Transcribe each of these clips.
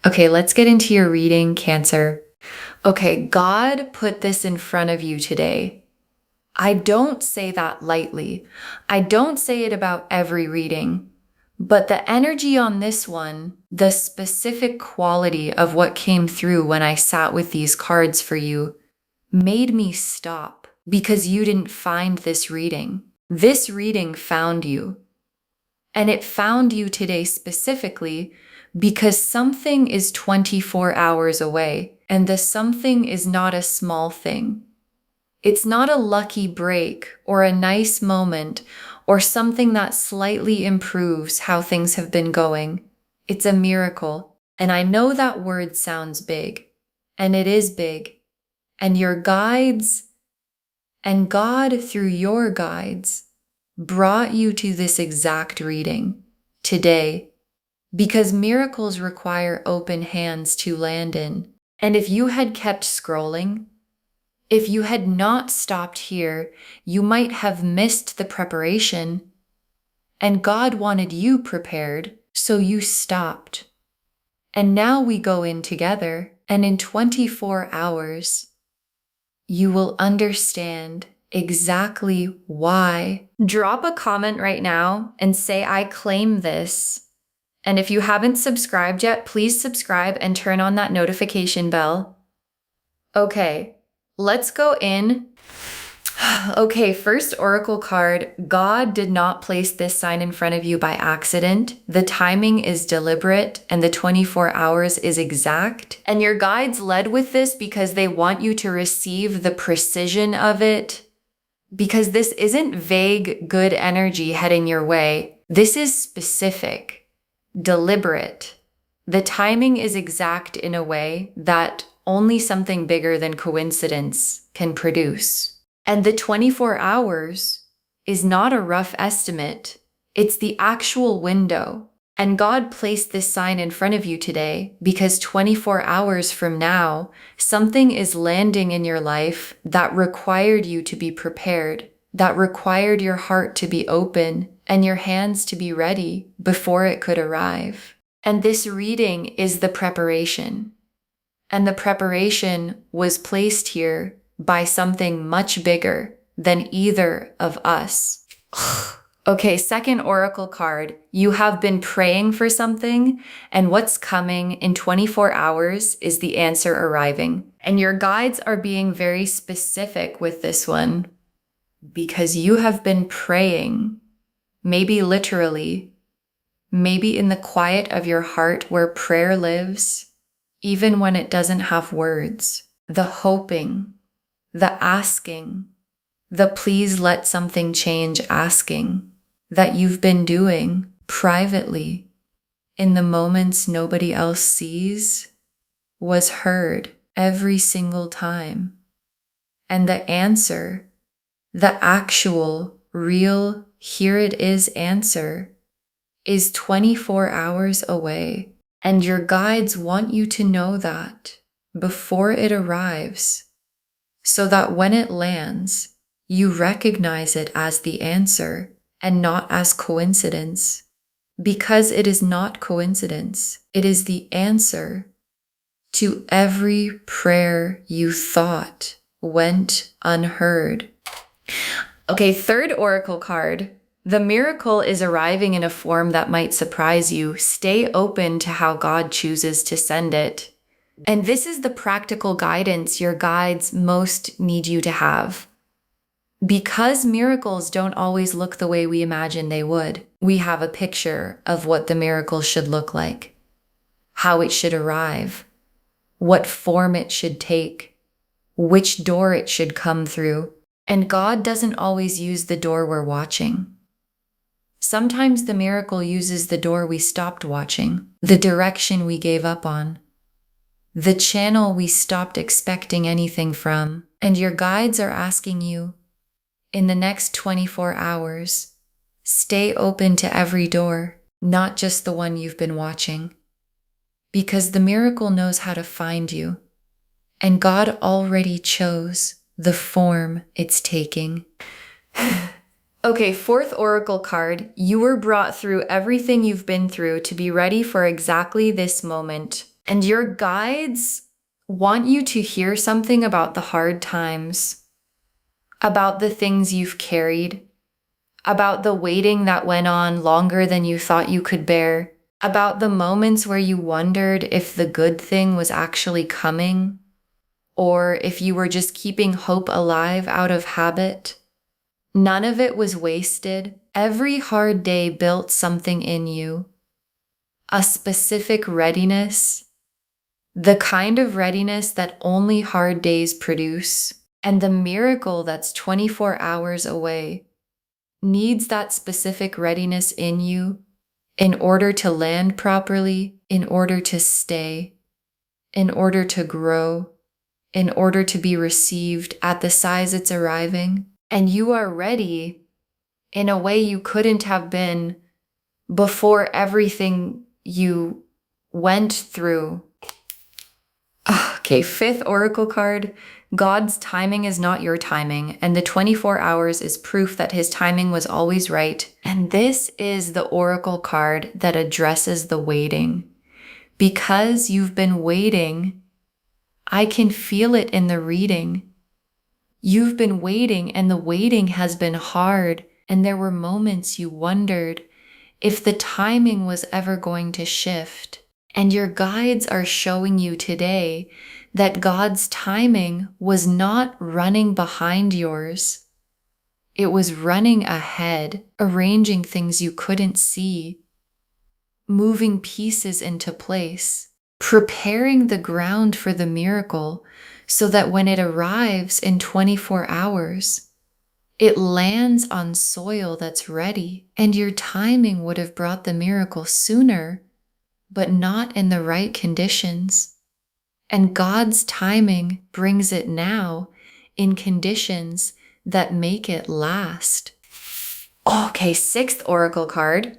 Okay, let's get into your reading, Cancer. Okay, God put this in front of you today. I don't say that lightly. I don't say it about every reading, but the energy on this one, the specific quality of what came through when I sat with these cards for you, made me stop because you didn't find this reading. This reading found you. And it found you today specifically because something is 24 hours away, and the something is not a small thing. It's not a lucky break or a nice moment or something that slightly improves how things have been going. It's a miracle. And I know that word sounds big, and it is big. And your guides and God through your guides brought you to this exact reading today because miracles require open hands to land in. And if you had kept scrolling, if you had not stopped here, you might have missed the preparation. And God wanted you prepared, so you stopped. And now we go in together, and in 24 hours, you will understand exactly why. Drop a comment right now and say, I claim this. And if you haven't subscribed yet, please subscribe and turn on that notification bell. Okay, let's go in. Okay, first oracle card. God did not place this sign in front of you by accident. The timing is deliberate and the 24 hours is exact. And your guides led with this because they want you to receive the precision of it. Because this isn't vague, good energy heading your way. This is specific, deliberate. The timing is exact in a way that only something bigger than coincidence can produce. And the 24 hours is not a rough estimate. It's the actual window. And God placed this sign in front of you today because 24 hours from now, something is landing in your life that required you to be prepared, that required your heart to be open and your hands to be ready before it could arrive. And this reading is the preparation. And the preparation was placed here by something much bigger than either of us. Okay, second oracle card. You have been praying for something, and what's coming in 24 hours is the answer arriving. And your guides are being very specific with this one because you have been praying, maybe literally, maybe in the quiet of your heart where prayer lives, even when it doesn't have words. The hoping, the asking, the please let something change asking that you've been doing privately in the moments nobody else sees was heard every single time. And the answer, the actual, real, here it is answer, is 24 hours away. And your guides want you to know that before it arrives, so that when it lands, you recognize it as the answer and not as coincidence, because it is not coincidence. It is the answer to every prayer you thought went unheard. Okay, third oracle card. The miracle is arriving in a form that might surprise you. Stay open to how God chooses to send it. And this is the practical guidance your guides most need you to have. Because miracles don't always look the way we imagine they would, we have a picture of what the miracle should look like, how it should arrive, what form it should take, which door it should come through. And God doesn't always use the door we're watching. Sometimes the miracle uses the door we stopped watching, the direction we gave up on, the channel we stopped expecting anything from. And your guides are asking you, in the next 24 hours, stay open to every door, not just the one you've been watching. Because the miracle knows how to find you, and God already chose the form it's taking. Okay, fourth oracle card. You were brought through everything you've been through to be ready for exactly this moment. And your guides want you to hear something about the hard times, about the things you've carried, about the waiting that went on longer than you thought you could bear, about the moments where you wondered if the good thing was actually coming, or if you were just keeping hope alive out of habit. None of it was wasted. Every hard day built something in you, a specific readiness, the kind of readiness that only hard days produce. And the miracle that's 24 hours away needs that specific readiness in you in order to land properly, in order to stay, in order to grow, in order to be received at the size it's arriving. And you are ready in a way you couldn't have been before everything you went through. Okay, fifth oracle card. God's timing is not your timing, and the 24 hours is proof that his timing was always right. And this is the oracle card that addresses the waiting. Because you've been waiting, I can feel it in the reading. You've been waiting, and the waiting has been hard, and there were moments you wondered if the timing was ever going to shift. And your guides are showing you today that God's timing was not running behind yours. It was running ahead, arranging things you couldn't see, moving pieces into place, preparing the ground for the miracle so that when it arrives in 24 hours, it lands on soil that's ready. And your timing would have brought the miracle sooner, but not in the right conditions. And God's timing brings it now in conditions that make it last. Okay, sixth oracle card.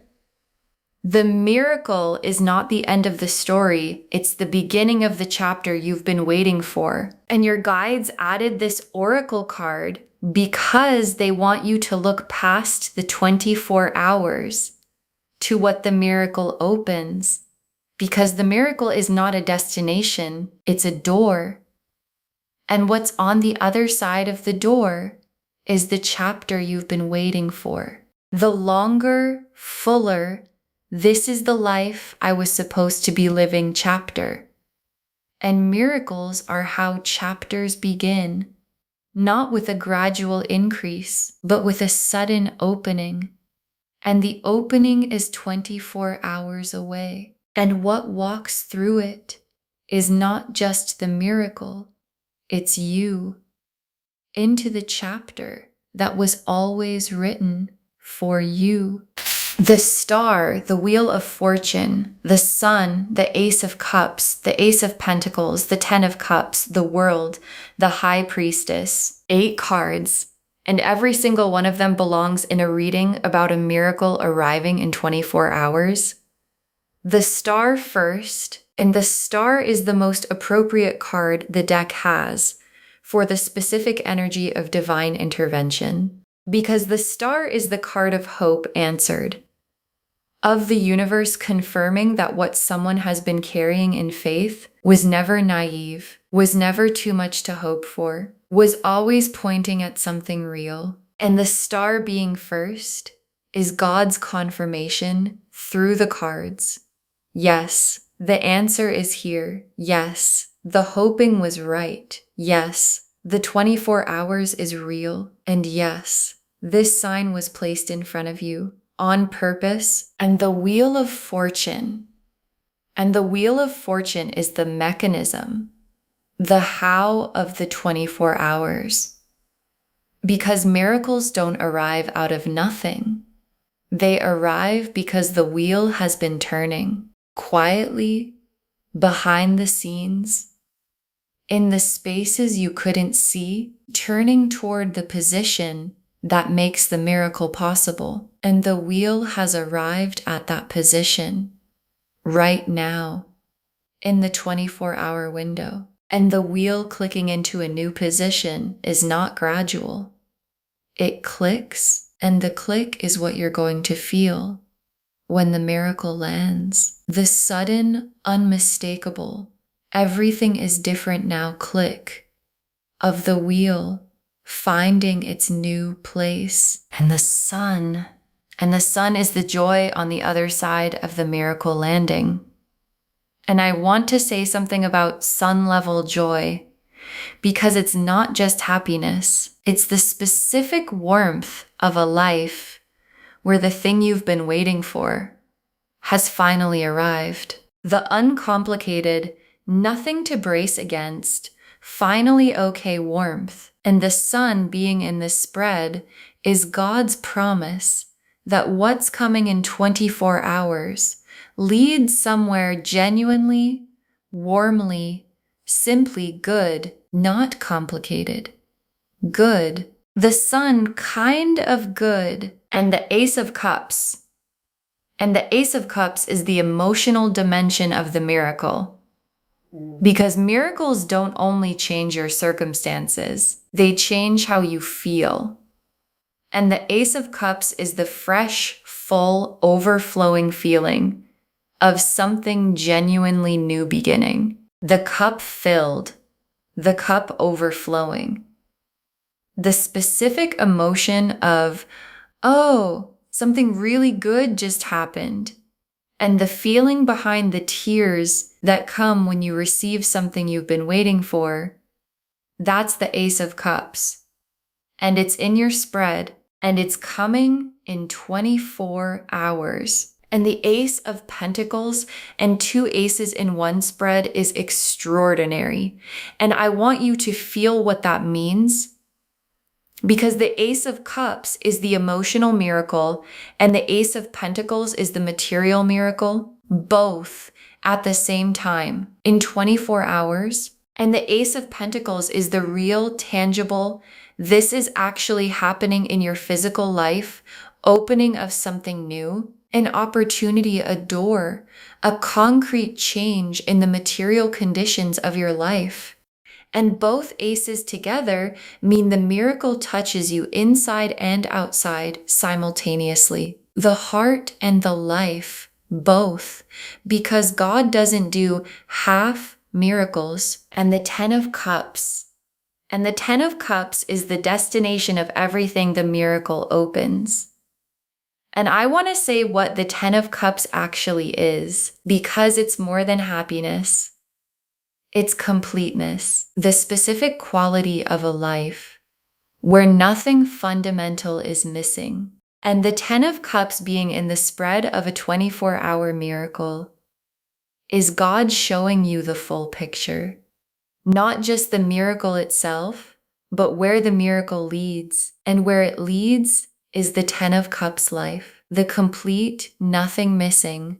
The miracle is not the end of the story. It's the beginning of the chapter you've been waiting for. And your guides added this oracle card because they want you to look past the 24 hours to what the miracle opens. Because the miracle is not a destination, it's a door. And what's on the other side of the door is the chapter you've been waiting for. The longer, fuller, this is the life I was supposed to be living chapter. And miracles are how chapters begin, not with a gradual increase, but with a sudden opening. And the opening is 24 hours away. And what walks through it is not just the miracle, it's you, into the chapter that was always written for you. The star, the wheel of fortune, the sun, the ace of cups, the ace of pentacles, the 10 of cups, the world, the high priestess, 8 cards, and every single one of them belongs in a reading about a miracle arriving in 24 hours. The star first, and the star is the most appropriate card the deck has for the specific energy of divine intervention, because the star is the card of hope answered, of the universe confirming that what someone has been carrying in faith was never naive, was never too much to hope for, was always pointing at something real. And the star being first is God's confirmation through the cards. Yes, the answer is here. Yes, the hoping was right. Yes, the 24 hours is real. And yes, this sign was placed in front of you on purpose. And the wheel of fortune. And the wheel of fortune is the mechanism, the how of the 24 hours. Because miracles don't arrive out of nothing. They arrive because the wheel has been turning. Quietly, behind the scenes, in the spaces you couldn't see, turning toward the position that makes the miracle possible. And the wheel has arrived at that position right now in the 24-hour window. And the wheel clicking into a new position is not gradual. It clicks, and the click is what you're going to feel. when the miracle lands. The sudden, unmistakable, everything is different now click of the wheel finding its new place. And the sun is the joy on the other side of the miracle landing. And I want to say something about sun level joy, because it's not just happiness. It's the specific warmth of a life where the thing you've been waiting for has finally arrived. The uncomplicated, nothing to brace against, finally okay warmth. And the sun being in this spread is God's promise that what's coming in 24 hours leads somewhere genuinely, warmly, simply good, not complicated. Good. The sun kind of good. And the Ace of Cups. And the Ace of Cups is the emotional dimension of the miracle. Because miracles don't only change your circumstances, they change how you feel. And the Ace of Cups is the fresh, full, overflowing feeling of something genuinely new beginning. The cup filled, the cup overflowing. The specific emotion of, oh, something really good just happened. And the feeling behind the tears that come when you receive something you've been waiting for, that's the Ace of Cups. And it's in your spread, and it's coming in 24 hours. And the Ace of Pentacles and two aces in one spread is extraordinary. And I want you to feel what that means, because the Ace of Cups is the emotional miracle and the Ace of Pentacles is the material miracle, both at the same time in 24 hours. And the Ace of Pentacles is the real, tangible, this is actually happening in your physical life, opening of something new, an opportunity, a door, a concrete change in the material conditions of your life. And both aces together mean the miracle touches you inside and outside simultaneously. The heart and the life, both, because God doesn't do half miracles. And the Ten of Cups. And the Ten of Cups is the destination of everything the miracle opens. And I want to say what the Ten of Cups actually is, because it's more than happiness. It's completeness, the specific quality of a life where nothing fundamental is missing. And the Ten of Cups being in the spread of a 24-hour miracle is God showing you the full picture. Not just the miracle itself, but where the miracle leads. And where it leads is the Ten of Cups life, the complete, nothing missing,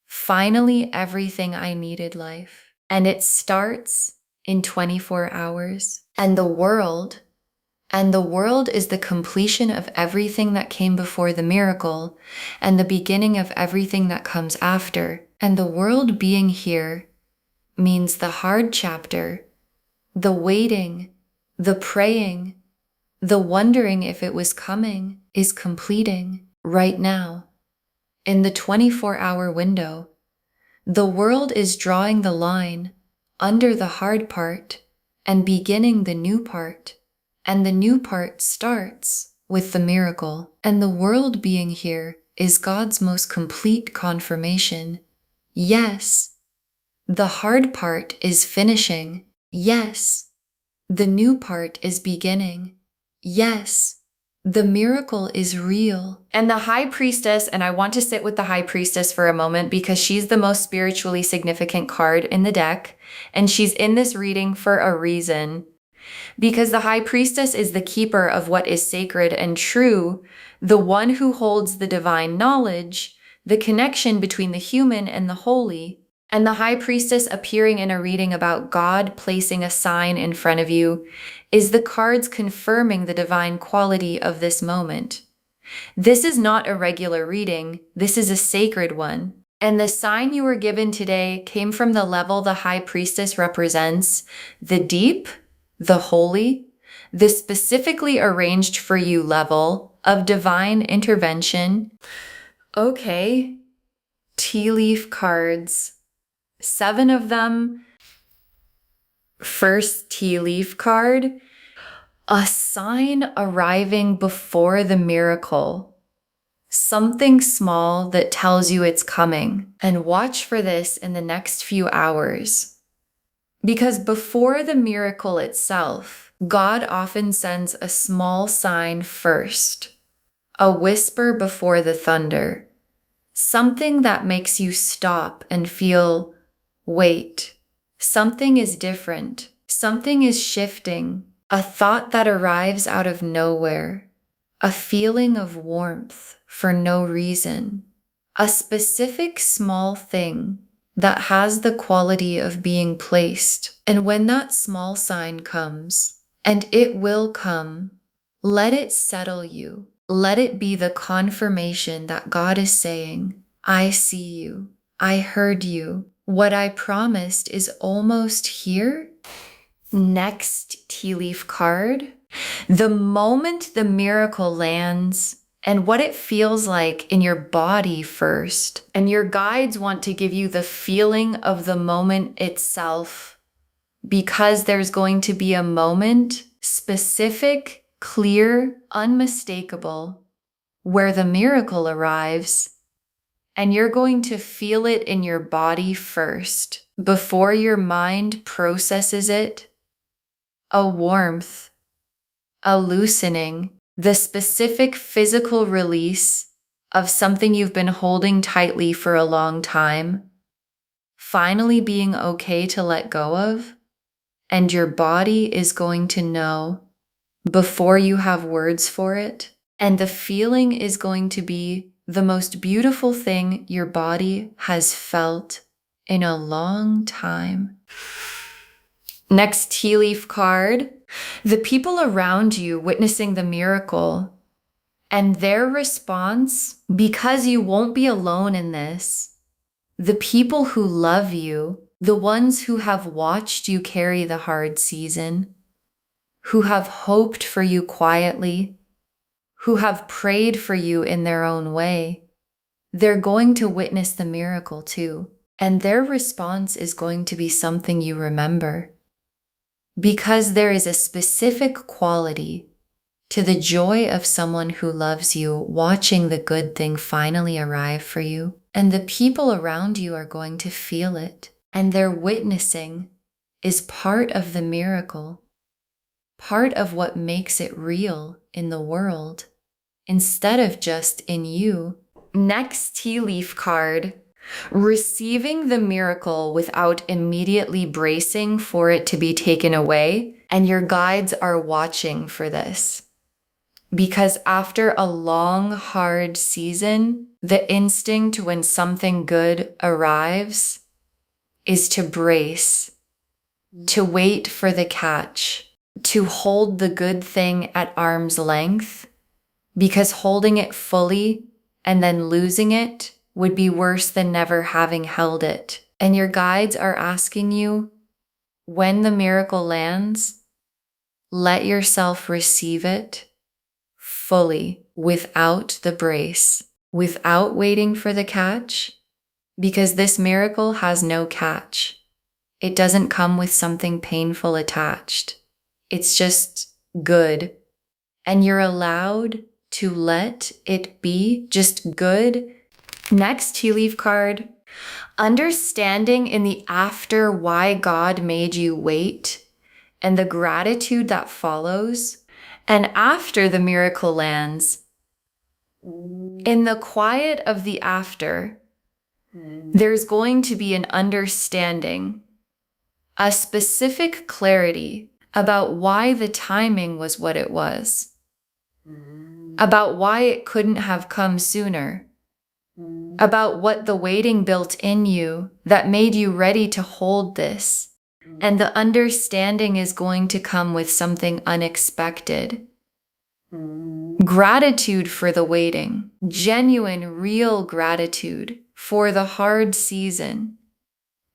finally everything I needed life. And it starts in 24 hours. And the world is the completion of everything that came before the miracle and the beginning of everything that comes after. And the world being here means the hard chapter, the waiting, the praying, the wondering if it was coming is completing right now. In the 24-hour window, the world is drawing the line under the hard part and beginning the new part. And the new part starts with the miracle. And the world being here is God's most complete confirmation. Yes, the hard part is finishing. Yes, the new part is beginning. Yes, the miracle is real. And the High Priestess, and I want to sit with the High Priestess for a moment because she's the most spiritually significant card in the deck, and she's in this reading for a reason. Because the High Priestess is the keeper of what is sacred and true, the one who holds the divine knowledge, the connection between the human and the holy. And the High Priestess appearing in a reading about God placing a sign in front of you is the cards confirming the divine quality of this moment. This is not a regular reading, this is a sacred one. And the sign you were given today came from the level the High Priestess represents, the deep, the holy, the specifically arranged for you level of divine intervention. Okay, tea leaf cards, 7 of them. First tea leaf card, a sign arriving before the miracle. Something small that tells you it's coming. And watch for this in the next few hours. Because before the miracle itself, God often sends a small sign first. A whisper before the thunder. Something that makes you stop and feel, wait, something is different. Something is shifting. A thought that arrives out of nowhere. A feeling of warmth for no reason. A specific small thing that has the quality of being placed. And when that small sign comes, and it will come, let it settle you. Let it be the confirmation that God is saying, I see you. I heard you. What I promised is almost here. Next tea leaf card. The moment the miracle lands and what it feels like in your body first. And your guides want to give you the feeling of the moment itself because there's going to be a moment, specific, clear, unmistakable, where the miracle arrives. And you're going to feel it in your body first before your mind processes it. A warmth, a loosening, the specific physical release of something you've been holding tightly for a long time, finally being okay to let go of, and your body is going to know before you have words for it, and the feeling is going to be the most beautiful thing your body has felt in a long time. Next tea leaf card, the people around you witnessing the miracle and their response, because you won't be alone in this. The people who love you, the ones who have watched you carry the hard season, who have hoped for you quietly, who have prayed for you in their own way, they're going to witness the miracle too. And their response is going to be something you remember. Because there is a specific quality to the joy of someone who loves you watching the good thing finally arrive for you. And the people around you are going to feel it. And their witnessing is part of the miracle, part of what makes it real in the world, instead of just in you. Next tea leaf card. Receiving the miracle without immediately bracing for it to be taken away, and your guides are watching for this. Because after a long, hard season, the instinct when something good arrives is to brace, to wait for the catch, to hold the good thing at arm's length, because holding it fully and then losing it would be worse than never having held it. And your guides are asking you, when the miracle lands, let yourself receive it fully without the brace, without waiting for the catch, because this miracle has no catch. It doesn't come with something painful attached. It's just good. And you're allowed to let it be just good. Next tea leaf card, understanding in the after why God made you wait and the gratitude that follows. And after the miracle lands, in the quiet of the after, there's going to be an understanding, a specific clarity about why the timing was what it was, about why it couldn't have come sooner, about what the waiting built in you that made you ready to hold this. And the understanding is going to come with something unexpected. Gratitude for the waiting, genuine, real gratitude for the hard season.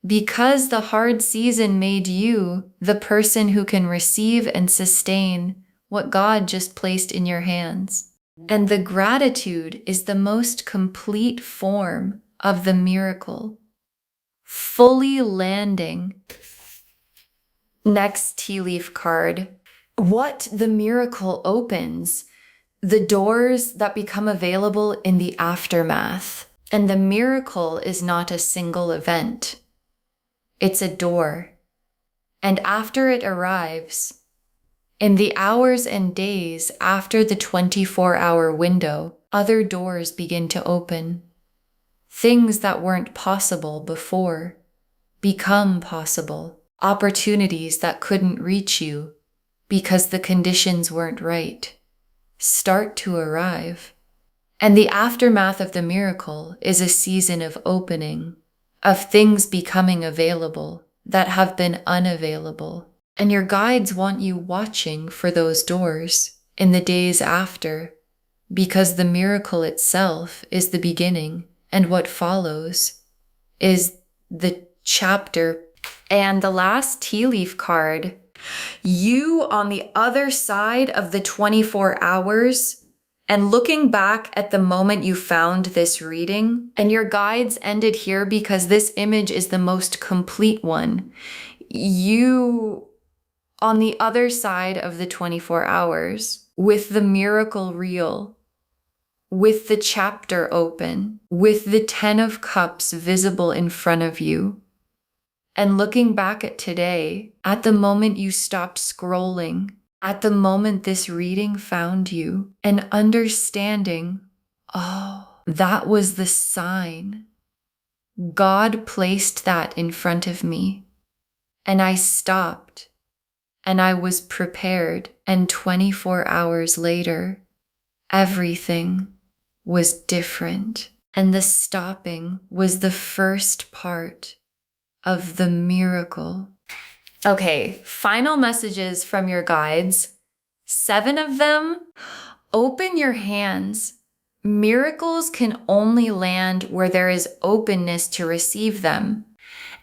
Because the hard season made you the person who can receive and sustain what God just placed in your hands. And the gratitude is the most complete form of the miracle, fully landing. Next tea leaf card. What the miracle opens, the doors that become available in the aftermath. And the miracle is not a single event. It's a door. And after it arrives, in the hours and days after the 24-hour window, other doors begin to open. Things that weren't possible before become possible. Opportunities that couldn't reach you because the conditions weren't right start to arrive. And the aftermath of the miracle is a season of opening, of things becoming available that have been unavailable. And your guides want you watching for those doors in the days after, because the miracle itself is the beginning, and what follows is the chapter. And the last tea leaf card, you on the other side of the 24 hours, and looking back at the moment you found this reading, and your guides ended here because this image is the most complete one. You on the other side of the 24 hours, with the miracle real, with the chapter open, with the 10 of Cups visible in front of you, and looking back at today, at the moment you stopped scrolling, at the moment this reading found you, and understanding, oh, that was the sign. God placed that in front of me, and I stopped, and I was prepared, and 24 hours later, everything was different, and the stopping was the first part of the miracle. Okay, final messages from your guides. 7 of them. Open your hands. Miracles can only land where there is openness to receive them.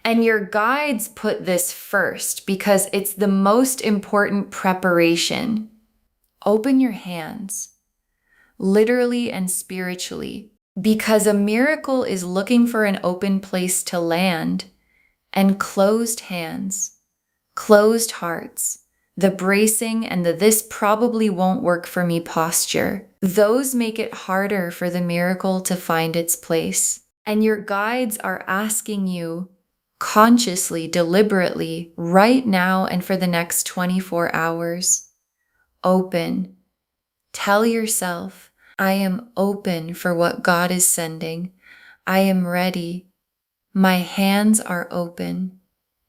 And your guides put this first because it's the most important preparation. Open your hands, literally and spiritually, because a miracle is looking for an open place to land. And closed hands, closed hearts, the bracing and the "this probably won't work for me" posture, those make it harder for the miracle to find its place. And your guides are asking you consciously, deliberately, right now and for the next 24 hours, open. Tell yourself, I am open for what God is sending. I am ready. My hands are open,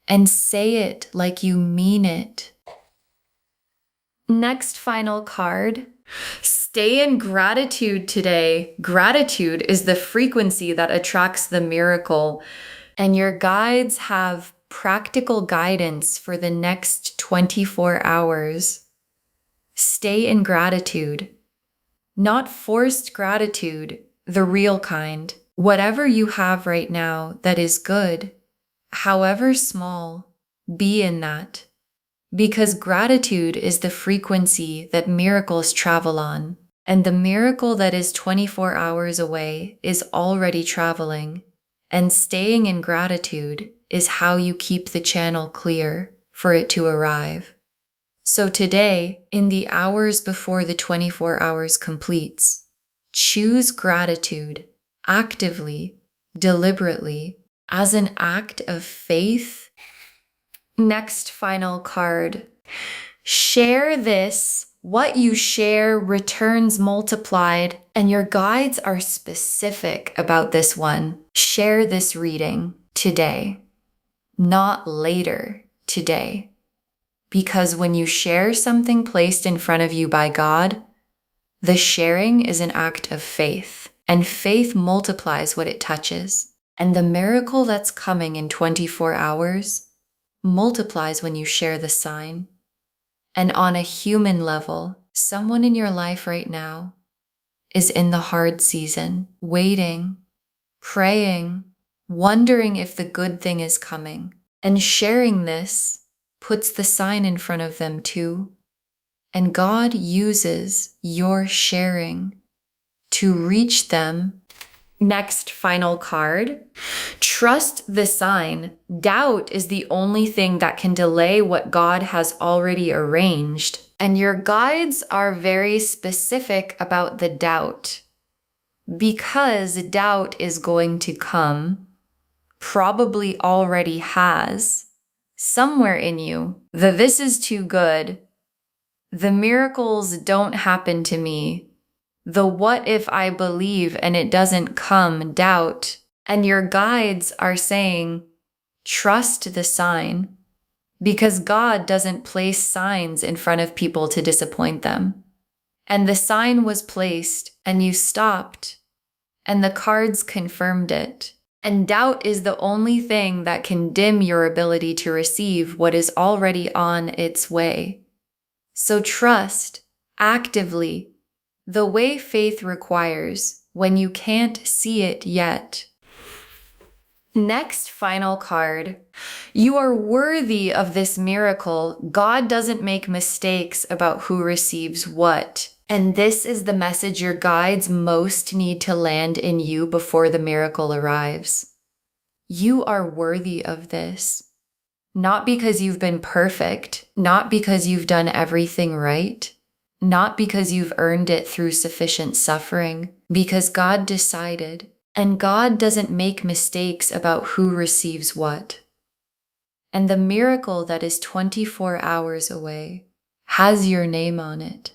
and say it like you mean it. Next final card. Stay in gratitude today. Gratitude is the frequency that attracts the miracle, and your guides have practical guidance for the next 24 hours. Stay in gratitude. Not forced gratitude, the real kind. Whatever you have right now that is good, however small, be in that. Because gratitude is the frequency that miracles travel on. And the miracle that is 24 hours away is already traveling. And staying in gratitude is how you keep the channel clear for it to arrive. So today, in the hours before the 24 hours completes, choose gratitude actively, deliberately, as an act of faith. Next final card. Share this. What you share returns multiplied, and your guides are specific about this one. Share this reading today, not later, today. Because when you share something placed in front of you by God, the sharing is an act of faith. And faith multiplies what it touches. And the miracle that's coming in 24 hours multiplies when you share the sign. And on a human level, someone in your life right now is in the hard season, waiting, praying, wondering if the good thing is coming. And sharing this puts the sign in front of them too. And God uses your sharing to reach them Next, final card. Trust the sign. Doubt is the only thing that can delay what God has already arranged. And your guides are very specific about the doubt. Because doubt is going to come, probably already has, somewhere in you. The "this is too good," the "miracles don't happen to me," the "what if I believe and it doesn't come" doubt. And your guides are saying, trust the sign, because God doesn't place signs in front of people to disappoint them. And the sign was placed, and you stopped, and the cards confirmed it. And doubt is the only thing that can dim your ability to receive what is already on its way. So trust, actively, the way faith requires, when you can't see it yet. Next, final card. You are worthy of this miracle. God doesn't make mistakes about who receives what. And this is the message your guides most need to land in you before the miracle arrives. You are worthy of this. Not because you've been perfect, not because you've done everything right, not because you've earned it through sufficient suffering, because God decided. And God doesn't make mistakes about who receives what. And the miracle that is 24 hours away has your name on it.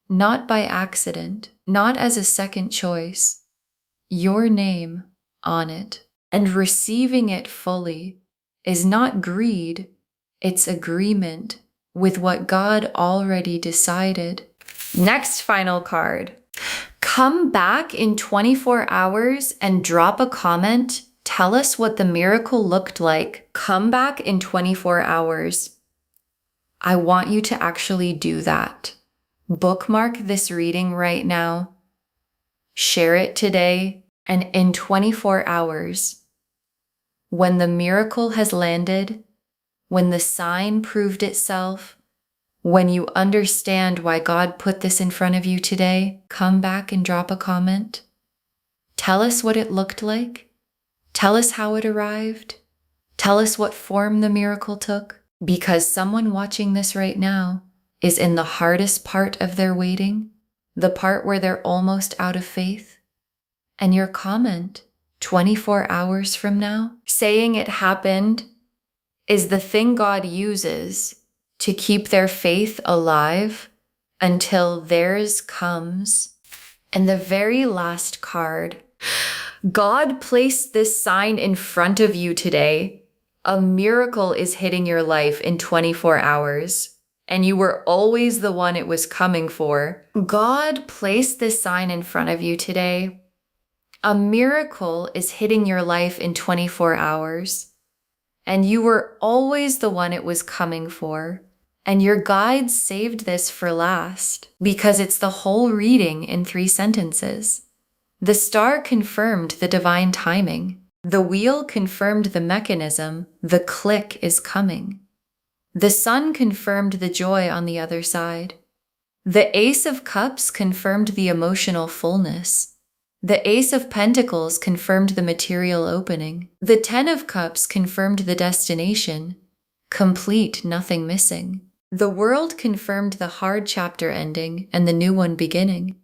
Not by accident, not as a second choice. Your name on it. And receiving it fully is not greed, it's agreement with what God already decided. Next final card. Come back in 24 hours and drop a comment. Tell us what the miracle looked like. Come back in 24 hours. I want you to actually do that. Bookmark this reading right now. Share it today, and in 24 hours, when the miracle has landed, when the sign proved itself, when you understand why God put this in front of you today, come back and drop a comment. Tell us what it looked like. Tell us how it arrived. Tell us what form the miracle took. Because someone watching this right now is in the hardest part of their waiting, the part where they're almost out of faith. And your comment, 24 hours from now, saying it happened, is the thing God uses to keep their faith alive until theirs comes. And the very last card. God placed this sign in front of you today. A miracle is hitting your life in 24 hours, and you were always the one it was coming for. God placed this sign in front of you today. A miracle is hitting your life in 24 hours, and you were always the one it was coming for. And your guides saved this for last because it's the whole reading in 3 sentences. The star confirmed the divine timing. The wheel confirmed the mechanism. The click is coming. The sun confirmed the joy on the other side. The Ace of Cups confirmed the emotional fullness. The Ace of Pentacles confirmed the material opening. The 10 of Cups confirmed the destination. Complete, nothing missing. The World confirmed the hard chapter ending and the new one beginning.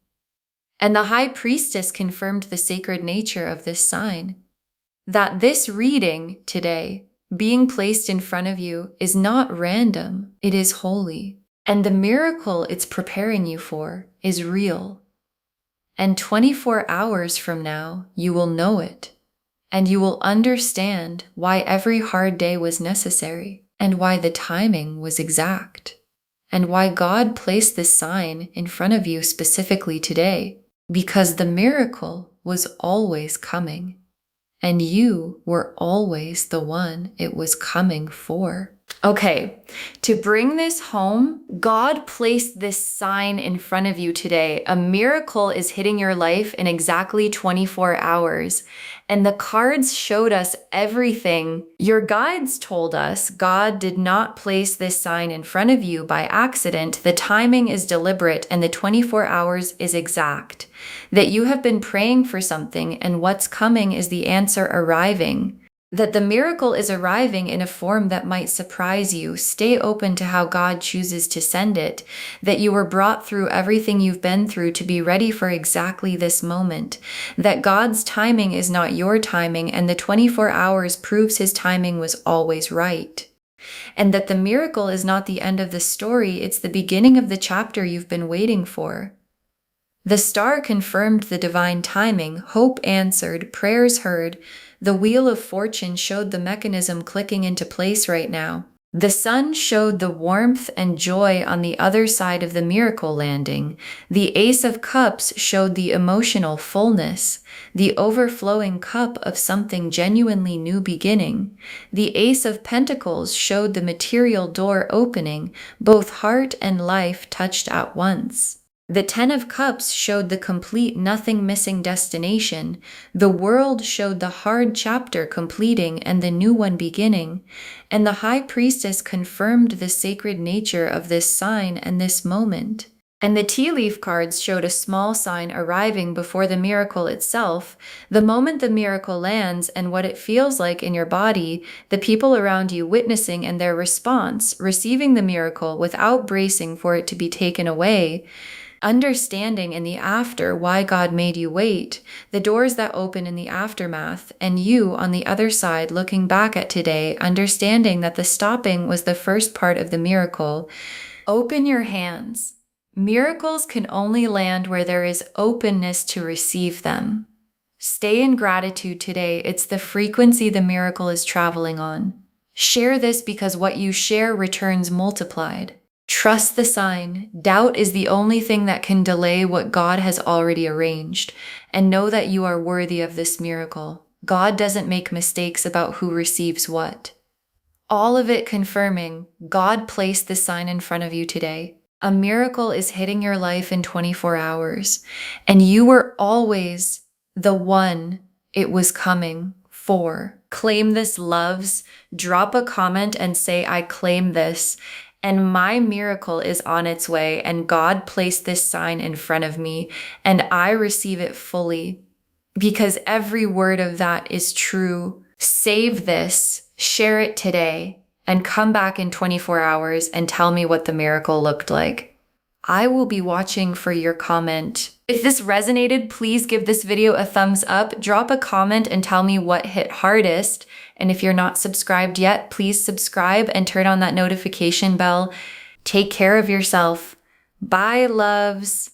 And the High Priestess confirmed the sacred nature of this sign. That this reading today, being placed in front of you, is not random, it is holy. And the miracle it's preparing you for is real. And 24 hours from now, you will know it. And you will understand why every hard day was necessary. And why the timing was exact, and why God placed this sign in front of you specifically today, because the miracle was always coming, and you were always the one it was coming for. Okay, to bring this home, God placed this sign in front of you today. A miracle is hitting your life in exactly 24 hours. And the cards showed us everything. Your guides told us God did not place this sign in front of you by accident. The timing is deliberate and the 24 hours is exact. That you have been praying for something and what's coming is the answer arriving. That the miracle is arriving in a form that might surprise you. Stay open to how God chooses to send it. That you were brought through everything you've been through to be ready for exactly this moment. That God's timing is not your timing, and the 24 hours proves his timing was always right. And that the miracle is not the end of the story, it's the beginning of the chapter you've been waiting for. The star confirmed the divine timing, hope answered, prayers heard. The wheel of fortune showed the mechanism clicking into place right now. The sun showed the warmth and joy on the other side of the miracle landing. The Ace of Cups showed the emotional fullness, the overflowing cup of something genuinely new beginning. The Ace of Pentacles showed the material door opening, both heart and life touched at once. The Ten of Cups showed the complete nothing missing destination. The World showed the hard chapter completing and the new one beginning. And the High Priestess confirmed the sacred nature of this sign and this moment. And the tea leaf cards showed a small sign arriving before the miracle itself. The moment the miracle lands and what it feels like in your body, the people around you witnessing and their response, receiving the miracle without bracing for it to be taken away. Understanding in the after why God made you wait, the doors that open in the aftermath, and you on the other side looking back at today, understanding that the stopping was the first part of the miracle. Open your hands. Miracles can only land where there is openness to receive them. Stay in gratitude today. It's the frequency the miracle is traveling on. Share this because what you share returns multiplied. Trust the sign. Doubt is the only thing that can delay what God has already arranged. And know that you are worthy of this miracle. God doesn't make mistakes about who receives what. All of it confirming, God placed the sign in front of you today. A miracle is hitting your life in 24 hours. And you were always the one it was coming for. Claim this, loves. Drop a comment and say, I claim this. And my miracle is on its way, and God placed this sign in front of me, and I receive it fully, because every word of that is true. Save this, share it today, and come back in 24 hours and tell me what the miracle looked like. I will be watching for your comment. If this resonated, please give this video a thumbs up, drop a comment and tell me what hit hardest. And if you're not subscribed yet, please subscribe and turn on that notification bell. Take care of yourself. Bye, loves.